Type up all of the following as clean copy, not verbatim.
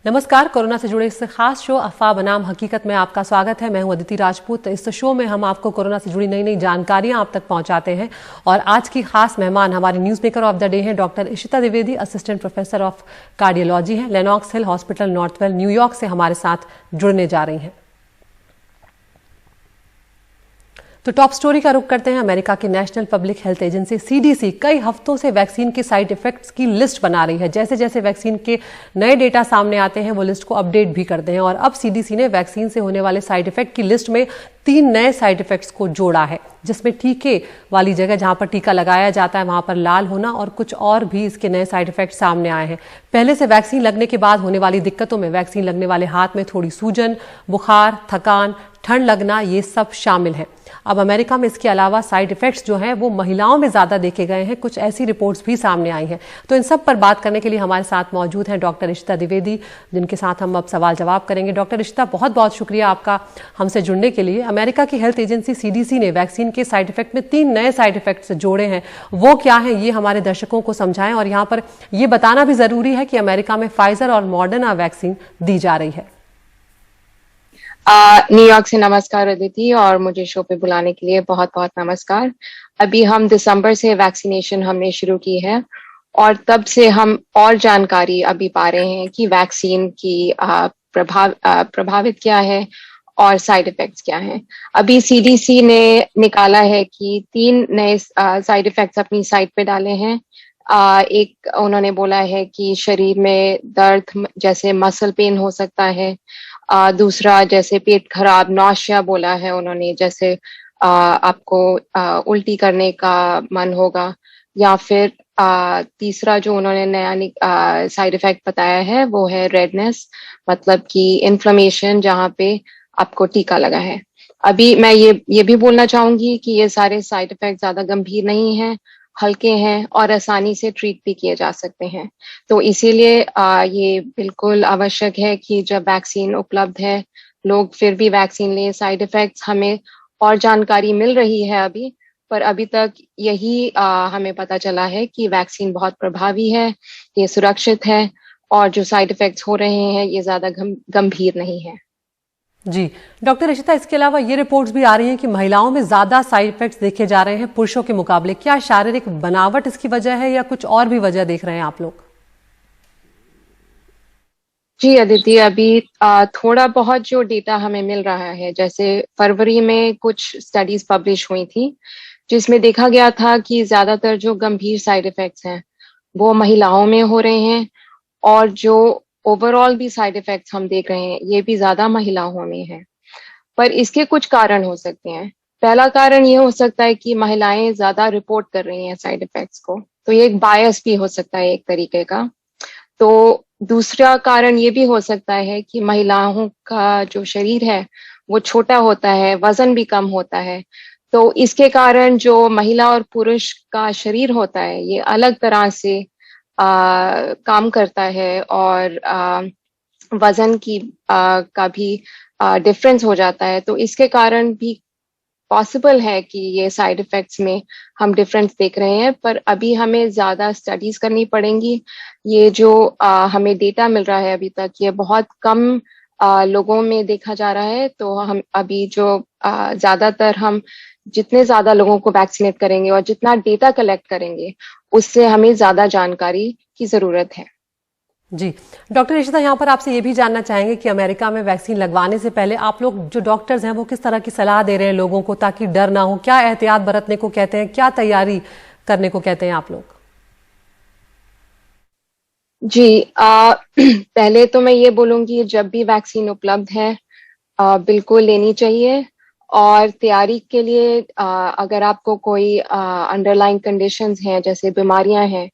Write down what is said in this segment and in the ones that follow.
नमस्कार। कोरोना से जुड़े इस खास शो अफवाह बनाम हकीकत में आपका स्वागत है। मैं हूं अदिति राजपूत। इस शो में हम आपको कोरोना से जुड़ी नई नई जानकारियां आप तक पहुंचाते हैं और आज की खास मेहमान हमारी news maker of the day हैं doctor Ishita Dwivedi, assistant professor of cardiology हैं। Lenox Hill hospital Northwell New York से हमारे साथ जुड़ने जा रही हैं। तो टॉप स्टोरी का रुख करते हैं। अमेरिका की national public health agency CDC कई हफ्तों से वैक्सीन के साइड इफेक्ट्स की लिस्ट बना रही है। जैसे जैसे वैक्सीन के नए डेटा सामने आते हैं वो लिस्ट को अपडेट भी करते हैं और अब सीडीसी ने वैक्सीन से होने वाले साइड इफेक्ट की लिस्ट में 3 नए साइड इफेक्ट्स को जोड़ा है, जिसमें टीके वाली जगह जहां पर टीका लगाया जाता है वहां पर लाल होना और कुछ और भी इसके नए साइड इफेक्ट सामने आए हैं। पहले से वैक्सीन लगने के बाद होने वाली दिक्कतों में वैक्सीन लगने वाले हाथ में थोड़ी सूजन, बुखार, थकान, ठंड लगना, ये सब शामिल है। अब अमेरिका में इसके अलावा साइड इफेक्ट्स जो हैं वो महिलाओं में ज्यादा देखे गए हैं। कुछ ऐसी रिपोर्ट्स भी सामने आई हैं। तो इन सब पर बात करने के लिए हमारे साथ मौजूद हैं डॉक्टर इशिता द्विवेदी, जिनके साथ हम अब सवाल जवाब करेंगे। डॉक्टर इशिता, बहुत बहुत शुक्रिया आपका हमसे जुड़ने के लिए। अमेरिका की हेल्थ एजेंसी सीडीसी ने वैक्सीन के साइड इफेक्ट में 3 नए साइड इफेक्ट्स जोड़े हैं। वो क्या है ये हमारे दर्शकों को समझाएं और यहाँ पर यह बताना भी जरूरी है कि अमेरिका में फाइजर और मॉडर्ना वैक्सीन दी जा रही है। न्यूयॉर्क से नमस्कार अदिति, और मुझे शो पे बुलाने के लिए बहुत बहुत नमस्कार। अभी हम दिसंबर से वैक्सीनेशन हमने शुरू की है और तब से हम और जानकारी अभी पा रहे हैं कि वैक्सीन की प्रभावित क्या है और साइड इफेक्ट्स क्या हैं। अभी सीडीसी ने निकाला है कि 3 नए साइड इफेक्ट्स अपनी साइट पे डाले हैं। एक उन्होंने बोला है कि शरीर में दर्द जैसे मसल पेन हो सकता है। दूसरा जैसे पेट खराब, नौशिया बोला है उन्होंने, जैसे आपको उल्टी करने का मन होगा। या फिर तीसरा जो उन्होंने नया साइड इफेक्ट बताया है वो है रेडनेस, मतलब कि इन्फ्लेमेशन जहाँ पे आपको टीका लगा है। अभी मैं ये भी बोलना चाहूंगी कि ये सारे साइड इफेक्ट ज्यादा गंभीर नहीं हैं, हल्के हैं और आसानी से ट्रीट भी किए जा सकते हैं। तो इसीलिए ये बिल्कुल आवश्यक है कि जब वैक्सीन उपलब्ध है लोग फिर भी वैक्सीन लें। साइड इफेक्ट्स हमें और जानकारी मिल रही है अभी, पर अभी तक यही हमें पता चला है कि वैक्सीन बहुत प्रभावी है, ये सुरक्षित है और जो साइड इफेक्ट्स हो रहे हैं ये ज्यादा गंभीर नहीं है। जी डॉक्टर इशिता, इसके अलावा ये रिपोर्ट्स भी आ रही हैं कि महिलाओं में ज्यादा साइड इफेक्ट्स देखे जा रहे हैं पुरुषों के मुकाबले। क्या शारीरिक बनावट इसकी वजह है या कुछ और भी वजह देख रहे हैं आप लोग? जी अदिति, अभी थोड़ा बहुत जो डेटा हमें मिल रहा है, जैसे फरवरी में कुछ स्टडीज पब्लिश हुई थी जिसमें देखा गया था कि ज्यादातर जो गंभीर साइड इफेक्ट्स हैं वो महिलाओं में हो रहे हैं और जो ओवरऑल भी साइड इफेक्ट्स हम देख रहे हैं ये भी ज्यादा महिलाओं में है। पर इसके कुछ कारण हो सकते हैं। पहला कारण ये हो सकता है कि महिलाएं ज्यादा रिपोर्ट कर रही हैं साइड इफेक्ट्स को, तो ये एक बायस भी हो सकता है एक तरीके का। तो दूसरा कारण ये भी हो सकता है कि महिलाओं का जो शरीर है वो छोटा होता है, वजन भी कम होता है, तो इसके कारण जो महिला और पुरुष का शरीर होता है ये अलग तरह से काम करता है और वजन की का भी डिफरेंस हो जाता है। तो इसके कारण भी पॉसिबल है कि ये साइड इफेक्ट्स में हम डिफरेंस देख रहे हैं, पर अभी हमें ज्यादा स्टडीज करनी पड़ेंगी। ये जो हमें डेटा मिल रहा है अभी तक ये बहुत कम लोगों में देखा जा रहा है। तो हम अभी जो ज्यादातर हम जितने ज्यादा लोगों को वैक्सीनेट करेंगे और जितना डेटा कलेक्ट करेंगे उससे हमें ज्यादा जानकारी की जरूरत है। जी डॉक्टर इशिता, यहाँ पर आपसे ये भी जानना चाहेंगे कि अमेरिका में वैक्सीन लगवाने से पहले आप लोग जो डॉक्टर्स हैं वो किस तरह की सलाह दे रहे हैं लोगों को ताकि डर ना हो? क्या एहतियात बरतने को कहते हैं, क्या तैयारी करने को कहते हैं आप लोग? जी पहले तो मैं ये बोलूंगी जब भी वैक्सीन उपलब्ध है बिल्कुल लेनी चाहिए। और तैयारी के लिए अगर आपको कोई अंडरलाइन कंडीशंस हैं, जैसे बीमारियां हैं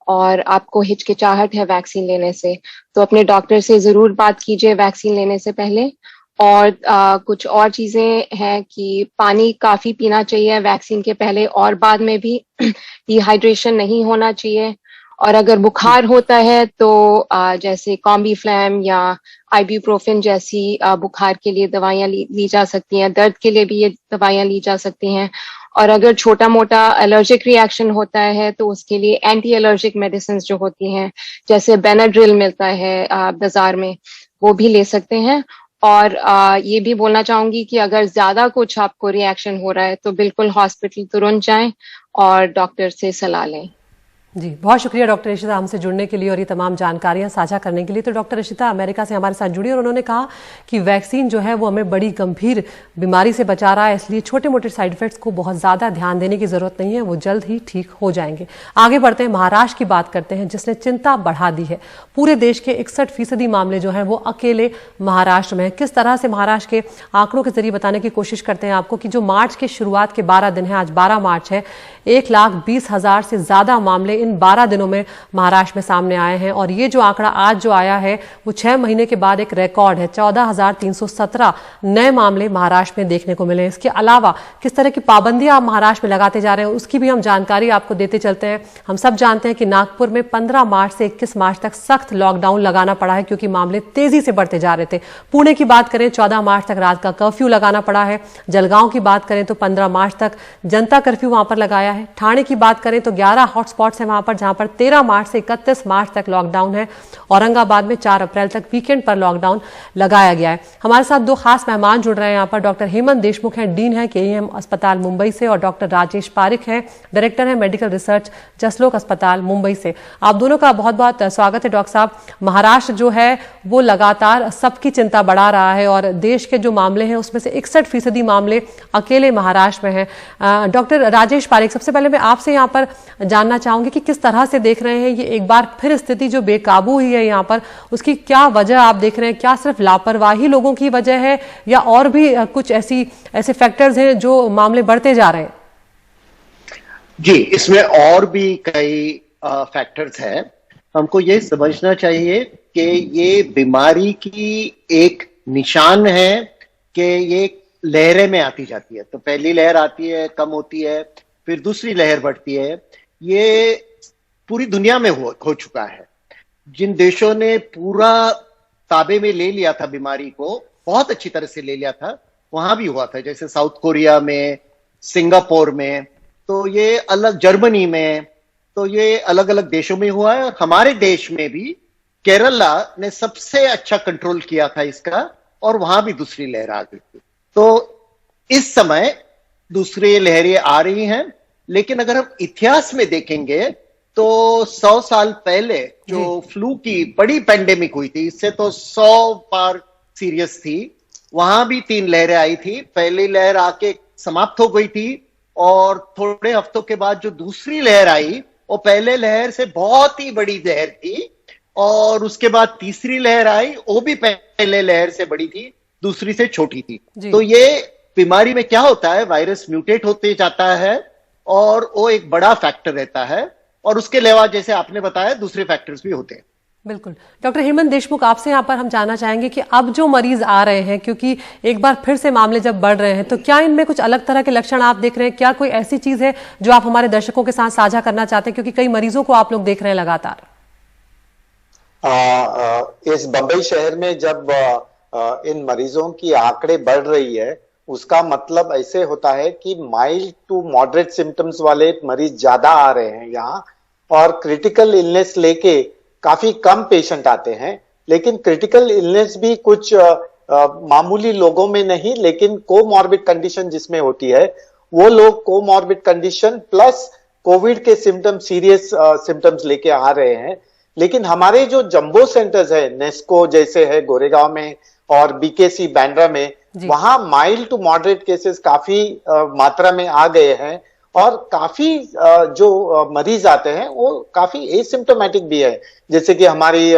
और आपको हिचकिचाहट है वैक्सीन लेने से, तो अपने डॉक्टर से जरूर बात कीजिए वैक्सीन लेने से पहले। और कुछ और चीजें हैं कि पानी काफी पीना चाहिए वैक्सीन के पहले और बाद में भी। डिहाइड्रेशन नहीं होना चाहिए। और अगर बुखार होता है तो जैसे कॉम्बीफ्लैम या आइबुप्रोफेन जैसी बुखार के लिए दवाइयां ली जा सकती हैं। दर्द के लिए भी ये दवाइयां ली जा सकती हैं। और अगर छोटा मोटा एलर्जिक रिएक्शन होता है तो उसके लिए एंटी एलर्जिक मेडिसिन जो होती हैं, जैसे बेनाड्रिल मिलता है बाजार में, वो भी ले सकते हैं। और ये भी बोलना चाहूंगी कि अगर ज्यादा कुछ आपको रिएक्शन हो रहा है तो बिल्कुल हॉस्पिटल तुरंत जाएं और डॉक्टर से सलाह लें। जी, बहुत शुक्रिया डॉक्टर इशिता हमसे जुड़ने के लिए और ये तमाम जानकारियां साझा करने के लिए। तो डॉक्टर इशिता अमेरिका से हमारे साथ जुड़ी और उन्होंने कहा कि वैक्सीन जो है वो हमें बड़ी गंभीर बीमारी से बचा रहा है, इसलिए छोटे मोटे साइड इफेक्ट्स को बहुत ज्यादा ध्यान देने की जरूरत नहीं है, वो जल्द ही ठीक हो जाएंगे। आगे बढ़ते हैं, महाराष्ट्र की बात करते हैं जिसने चिंता बढ़ा दी है। पूरे देश के 61% मामले जो हैं वो अकेले महाराष्ट्र में है। किस तरह से महाराष्ट्र के आंकड़ों के जरिए बताने की कोशिश करते हैं आपको कि जो मार्च के शुरुआत के 12 दिन है, आज 12 मार्च है, 1,20,000 से ज्यादा मामले इन 12 दिनों में महाराष्ट्र में सामने आए हैं। और ये जो आंकड़ा आज जो आया है वो 6 महीने के बाद एक रिकॉर्ड है। 14,317 नए मामले महाराष्ट्र में देखने को मिले। इसके अलावा किस तरह की पाबंदियां आप महाराष्ट्र में लगाते जा रहे हैं उसकी भी हम जानकारी आपको देते चलते हैं। हम सब जानते हैं कि नागपुर में 15 मार्च से 21 मार्च तक सख्त लॉकडाउन लगाना पड़ा है क्योंकि मामले तेजी से बढ़ते जा रहे थे। पुणे की बात करें 14 मार्च तक रात का कर्फ्यू लगाना पड़ा है। जलगांव की बात करें तो 15 मार्च तक जनता कर्फ्यू वहां पर लगाया है। ठाणे की बात करें तो 11 हॉटस्पॉट्स हैं वहां पर, जहां पर 13 मार्च से 31 मार्च तक लॉकडाउन है। औरंगाबाद में 4 अप्रैल तक वीकेंड पर लॉकडाउन लगाया गया है। हमारे साथ 2 खास मेहमान जुड़ रहे हैं यहाँ पर। डॉक्टर हेमंत देशमुख हैं, डीन है केईएम अस्पताल मुंबई से, और डॉक्टर राजेश पारिक हैं, डायरेक्टर है मेडिकल रिसर्च जसलोक अस्पताल मुंबई से। आप दोनों का बहुत बहुत स्वागत है। डॉक्टर साहब, महाराष्ट्र जो है वो लगातार सबकी चिंता बढ़ा रहा है और देश के जो मामले हैं उसमें से 61% मामले अकेले महाराष्ट्र में हैं। डॉक्टर राजेश पारिक, सबसे पहले मैं आपसे यहाँ पर जानना चाहूंगी कि किस तरह से देख रहे हैं ये एक बार फिर स्थिति जो बेकाबू हुई है यहाँ पर, उसकी क्या वजह आप देख रहे हैं? क्या सिर्फ लापरवाही लोगों की वजह है या और भी कुछ ऐसे फैक्टर्स हैं जो मामले बढ़ते जा रहे हैं? जी, इसमें और भी कई फैक्टर्स हैं। हमको ये समझना चाहिए कि ये बीमारी की एक निशान है कि ये लहरें में आती जाती है। तो पहली लहर आती है, कम होती है, फिर दूसरी लहर बढ़ती है। ये पूरी दुनिया में हो चुका है। जिन देशों ने पूरा ताबे में ले लिया था बीमारी को, बहुत अच्छी तरह से ले लिया था, वहां भी हुआ था, जैसे साउथ कोरिया में, सिंगापुर में, तो ये अलग, जर्मनी में, तो ये अलग अलग देशों में हुआ है। और हमारे देश में भी केरला ने सबसे अच्छा कंट्रोल किया था इसका, और वहां भी दूसरी लहर आ गई थी। तो इस समय दूसरी लहरें आ रही हैं, लेकिन अगर हम इतिहास में देखेंगे तो 100 साल पहले जो फ्लू की बड़ी पेंडेमिक हुई थी, इससे तो 100 बार सीरियस थी, वहां भी 3 लहरें आई थी। पहली लहर आके समाप्त हो गई थी और थोड़े हफ्तों के बाद जो दूसरी लहर आई वो पहले लहर से बहुत ही बड़ी लहर थी, और उसके बाद तीसरी लहर आई, वो भी पहले लहर से बड़ी थी, दूसरी से छोटी थी। तो ये बीमारी में क्या होता है, वायरस म्यूटेट होते जाता है और वो एक बड़ा फैक्टर रहता है, और उसके अलावा जैसे आपने बताया दूसरे फैक्टर्स भी होते हैं। बिल्कुल। डॉक्टर हेमंत देशमुख, आपसे यहाँ पर हम जानना चाहेंगे कि अब जो मरीज आ रहे हैं, क्योंकि एक बार फिर से मामले जब बढ़ रहे हैं, तो क्या इनमें कुछ अलग तरह के लक्षण आप देख रहे हैं? क्या कोई ऐसी चीज है जो आप हमारे दर्शकों के साथ साझा करना चाहते हैं, क्योंकि कई मरीजों को आप लोग देख रहे हैं लगातार? इस बंबई शहर में जब इन मरीजों की आंकड़े बढ़ रही है, उसका मतलब ऐसे होता है कि माइल्ड टू मॉडरेट सिम्टम्स वाले मरीज ज्यादा आ रहे हैं यहाँ, और क्रिटिकल इलनेस लेके काफी कम पेशेंट आते हैं। लेकिन क्रिटिकल इलनेस भी कुछ मामूली लोगों में नहीं, लेकिन कोमॉर्बिड कंडीशन जिसमें होती है, वो लोग कोमॉर्बिड कंडीशन प्लस कोविड के सिम्टम्स, सीरियस सिम्टम्स लेके आ रहे हैं। लेकिन हमारे जो जंबो सेंटर्स है, नेस्को जैसे है गोरेगांव में और बीकेसी बैंड्रा में, वहां माइल्ड टू मॉडरेट केसेस काफी मात्रा में आ गए हैं, और काफी जो मरीज आते हैं वो काफी एसिम्टोमेटिक भी है। जैसे कि हमारी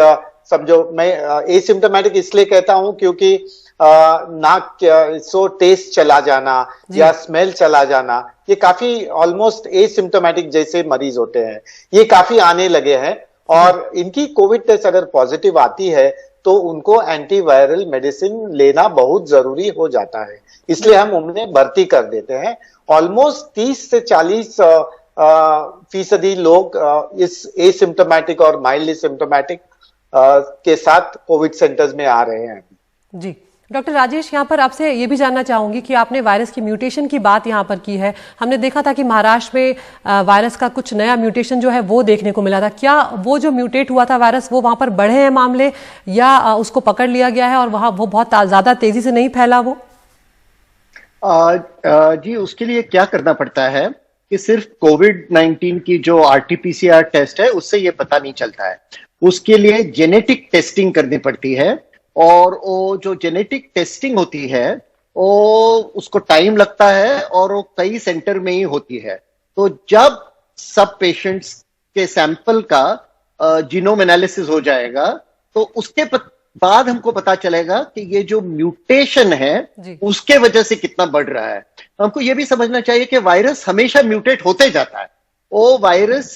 समझो, मैं एसिम्टोमेटिक इसलिए कहता हूं क्योंकि नाक सो टेस्ट चला जाना या स्मेल चला जाना, ये काफी ऑलमोस्ट एसिम्टोमेटिक जैसे मरीज होते हैं, ये काफी आने लगे हैं। और इनकी कोविड टेस्ट अगर पॉजिटिव आती है तो उनको एंटीवायरल मेडिसिन लेना बहुत जरूरी हो जाता है, इसलिए हम उन्हें भर्ती कर देते हैं। ऑलमोस्ट 30 से 40% लोग इस एसिम्टोमेटिक और माइल्ड सिम्टोमेटिक के साथ कोविड सेंटर्स में आ रहे हैं। जी, डॉक्टर राजेश, यहाँ पर आपसे ये भी जानना चाहूंगी कि आपने वायरस की म्यूटेशन की बात यहाँ पर की है। हमने देखा था कि महाराष्ट्र में वायरस का कुछ नया म्यूटेशन जो है वो देखने को मिला था। क्या वो जो म्यूटेट हुआ था वायरस, वो वहां पर बढ़े हैं मामले, या उसको पकड़ लिया गया है और वहां वो बहुत ज्यादा तेजी से नहीं फैला वो? जी, उसके लिए क्या करना पड़ता है कि सिर्फ कोविड-19 की जो आरटीपीसीआर टेस्ट है उससे ये पता नहीं चलता है। उसके लिए जेनेटिक टेस्टिंग करनी पड़ती है, और वो जो जेनेटिक टेस्टिंग होती है वो उसको टाइम लगता है और वो कई सेंटर में ही होती है। तो जब सब पेशेंट्स के सैंपल का जीनोम एनालिसिस हो जाएगा तो उसके बाद हमको पता चलेगा कि ये जो म्यूटेशन है उसके वजह से कितना बढ़ रहा है। हमको ये भी समझना चाहिए कि वायरस हमेशा म्यूटेट होते जाता है। वो वायरस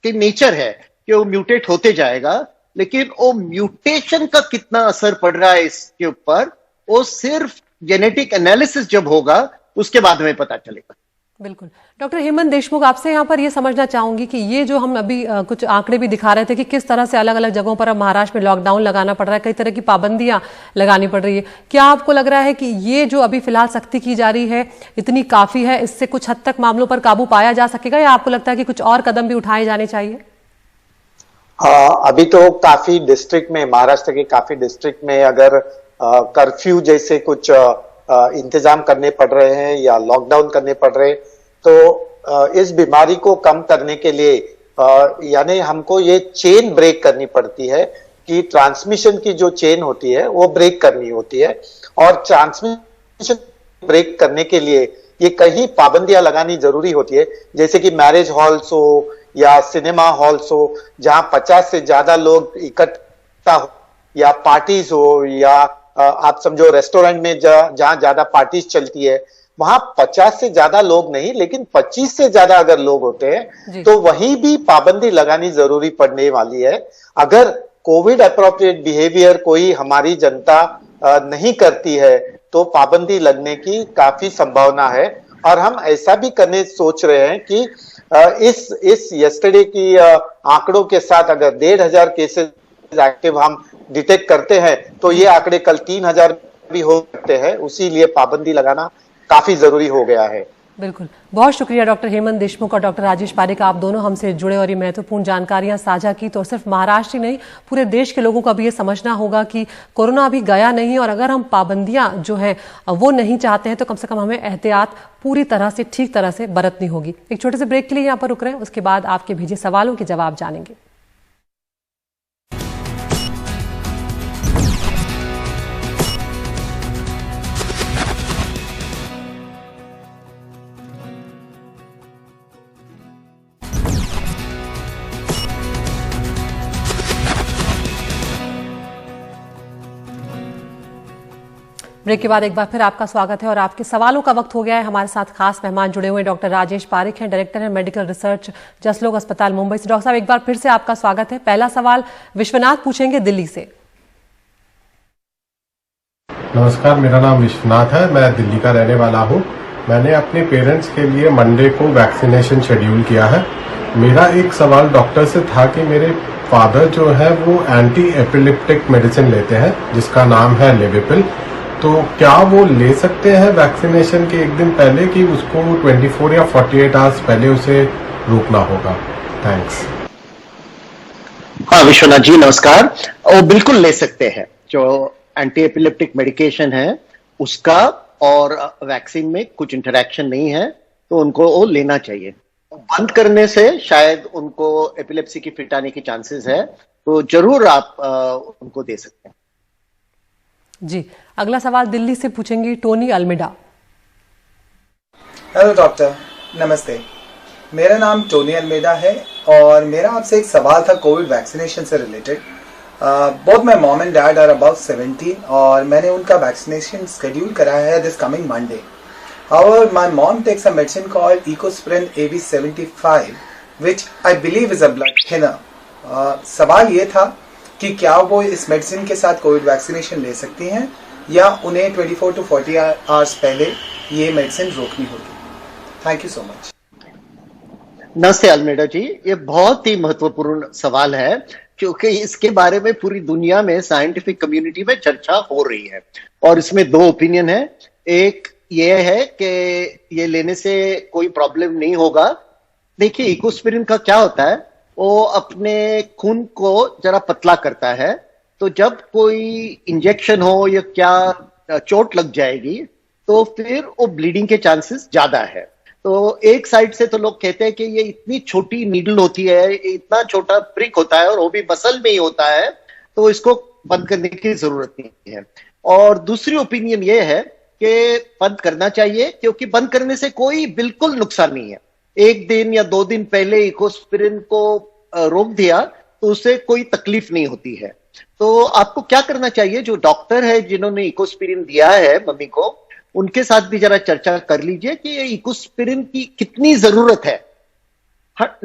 की नेचर है कि वो म्यूटेट होते जाएगा, लेकिन वो म्यूटेशन का कितना असर पड़ रहा है इसके ऊपर, वो सिर्फ जेनेटिक एनालिसिस जब होगा उसके बाद हमें पता चलेगा। बिल्कुल। डॉक्टर हेमंत देशमुख, आपसे यहाँ पर ये समझना चाहूंगी कि ये जो हम अभी कुछ आंकड़े भी दिखा रहे थे कि किस तरह से अलग अलग जगहों पर अब महाराष्ट्र में लॉकडाउन लगाना पड़ रहा है, कई तरह की पाबंदियां लगानी पड़ रही है। क्या आपको लग रहा है कि ये जो अभी फिलहाल सख्ती की जा रही है इतनी काफी है, इससे कुछ हद तक मामलों पर काबू पाया जा सकेगा, या आपको लगता है कि कुछ और कदम भी उठाए जाने चाहिए? अभी तो काफी डिस्ट्रिक्ट में, महाराष्ट्र के काफी डिस्ट्रिक्ट में अगर कर्फ्यू जैसे कुछ इंतजाम करने पड़ रहे हैं या लॉकडाउन करने पड़ रहे हैं, तो इस बीमारी को कम करने के लिए यानी हमको ये चेन ब्रेक करनी पड़ती है कि ट्रांसमिशन की जो चेन होती है वो ब्रेक करनी होती है। और ट्रांसमिशन ब्रेक करने के लिए ये कई पाबंदियां लगानी जरूरी होती है, जैसे कि मैरिज हॉल्स हो या सिनेमा हॉल्स हो जहां 50 से ज्यादा लोग इकट्ठा हो, या पार्टीज हो, या आप समझो रेस्टोरेंट में जहां ज्यादा पार्टीज चलती है वहां 50 से ज्यादा लोग नहीं लेकिन 25 से ज्यादा अगर लोग होते हैं तो वहीं भी पाबंदी लगानी जरूरी पड़ने वाली है। अगर कोविड अप्रोप्रिएट बिहेवियर कोई हमारी जनता नहीं करती है तो पाबंदी लगने की काफी संभावना है। और हम ऐसा भी करने सोच रहे हैं कि इस यस्टरडे की आंकड़ों के साथ अगर 1,500 केसेस एक्टिव हम डिटेक्ट करते हैं तो ये आंकड़े कल 3,000 भी हो सकते हैं। उसी लिए पाबंदी लगाना काफी जरूरी हो गया है। बिल्कुल, बहुत शुक्रिया डॉक्टर हेमंत देशमुख और डॉक्टर राजेश पारिक, आप दोनों हमसे जुड़े और ये महत्वपूर्ण जानकारियां साझा की। तो सिर्फ महाराष्ट्र ही नहीं, पूरे देश के लोगों को भी ये समझना होगा कि कोरोना अभी गया नहीं, और अगर हम पाबंदियां जो है वो नहीं चाहते हैं तो कम से कम हमें एहतियात पूरी तरह से, ठीक तरह से बरतनी होगी। एक छोटे से ब्रेक के लिए यहाँ पर रुक रहे हैं, उसके बाद आपके भेजे सवालों के जवाब जानेंगे। ब्रेक के बाद एक बार फिर आपका स्वागत है और आपके सवालों का वक्त हो गया है। हमारे साथ खास मेहमान जुड़े हुए डॉक्टर राजेश पारिक हैं, डायरेक्टर हैं मेडिकल रिसर्च जसलोक अस्पताल मुंबई से। डॉक्टर साहब, एक बार फिर से आपका स्वागत है। पहला सवाल विश्वनाथ पूछेंगे दिल्ली से। नमस्कार, मेरा नाम विश्वनाथ है, मैं दिल्ली का रहने वाला हूँ। मैंने अपने पेरेंट्स के लिए मंडे को वैक्सीनेशन शेड्यूल किया है। मेरा एक सवाल डॉक्टर से था कि मेरे फादर जो है वो एंटी एपिलेप्टिक मेडिसिन लेते हैं जिसका नाम है लेविपिल, तो क्या वो ले सकते हैं वैक्सीनेशन के एक दिन पहले कि उसको 24 या 48 आवर्स पहले उसे रोकना होगा? थैंक्स। हाँ विश्वनाथ जी, नमस्कार। वो बिल्कुल ले सकते हैं। जो एंटी एपिलेप्टिक मेडिकेशन है उसका और वैक्सीन में कुछ इंटरेक्शन नहीं है, तो उनको वो लेना चाहिए। बंद करने से शायद उनको एपिलेप्सी की फिट आने के चांसेस है, तो जरूर आप उनको दे सकते हैं। जी, अगला सवाल दिल्ली से पूछेंगे टोनी अल्मेडा। हेलो डॉक्टर, नमस्ते। मेरा नाम टोनी अल्मेडा है और मेरा आपसे एक सवाल था कोविड वैक्सीनेशन से related. Both my mom and dad are about 70 और मैंने उनका वैक्सीनेशन शेड्यूल कराया है this coming Monday. However, my mom takes a medicine called Ecosprin AB75, which I believe is a blood thinner. सवाल ये था कि क्या वो इस मेडिसिन के साथ कोविड वैक्सीनेशन ले सकती हैं या उन्हें 24 to 40 आवर्स पहले ये मेडिसिन रोकनी होगी? Thank you so much. नमस्ते अल्मेडा जी, ये बहुत ही महत्वपूर्ण सवाल है क्योंकि इसके बारे में पूरी दुनिया में साइंटिफिक कम्युनिटी में चर्चा हो रही है। और इसमें दो ओपिनियन है। एक ये है कि ये लेने से कोई प्रॉब्लम नहीं होगा। देखिए, इकोस्पिरिन का क्या होता है, वो अपने खून को जरा पतला करता है, तो जब कोई इंजेक्शन हो या क्या चोट लग जाएगी तो फिर वो ब्लीडिंग के चांसेस ज्यादा है। तो एक साइड से तो लोग कहते हैं कि ये इतनी छोटी नीडल होती है, इतना छोटा प्रिक होता है और वो भी मसल में ही होता है, तो इसको बंद करने की जरूरत नहीं है। और दूसरी ओपिनियन ये है कि बंद करना चाहिए, क्योंकि बंद करने से कोई बिल्कुल नुकसान नहीं है। एक दिन या 2 दिन पहले इकोस्पिरिन को रोक दिया तो उससे कोई तकलीफ नहीं होती है। तो आपको क्या करना चाहिए, जो डॉक्टर है जिन्होंने इकोस्पिरिन दिया है मम्मी को, उनके साथ भी जरा चर्चा कर लीजिए कि ये इकोस्पिरिन की कितनी जरूरत है।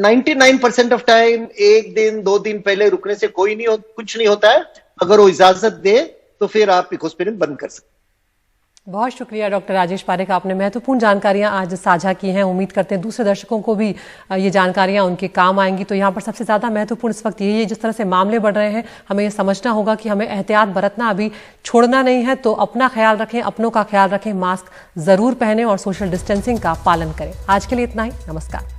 99% ऑफ टाइम 1 दिन 2 दिन पहले रुकने से कुछ नहीं होता है। अगर वो इजाजत दे तो फिर आप इकोस्पिरिन बंद कर सकते हैं। बहुत शुक्रिया डॉक्टर राजेश पारेख, आपने महत्वपूर्ण जानकारियां आज साझा की हैं। उम्मीद करते हैं दूसरे दर्शकों को भी ये जानकारियां उनके काम आएंगी। तो यहाँ पर सबसे ज्यादा महत्वपूर्ण इस वक्त यही है, जिस तरह से मामले बढ़ रहे हैं, हमें ये समझना होगा कि हमें एहतियात बरतना अभी छोड़ना नहीं है। तो अपना ख्याल रखें, अपनों का ख्याल रखें, मास्क जरूर पहनें और सोशल डिस्टेंसिंग का पालन करें। आज के लिए इतना ही, नमस्कार।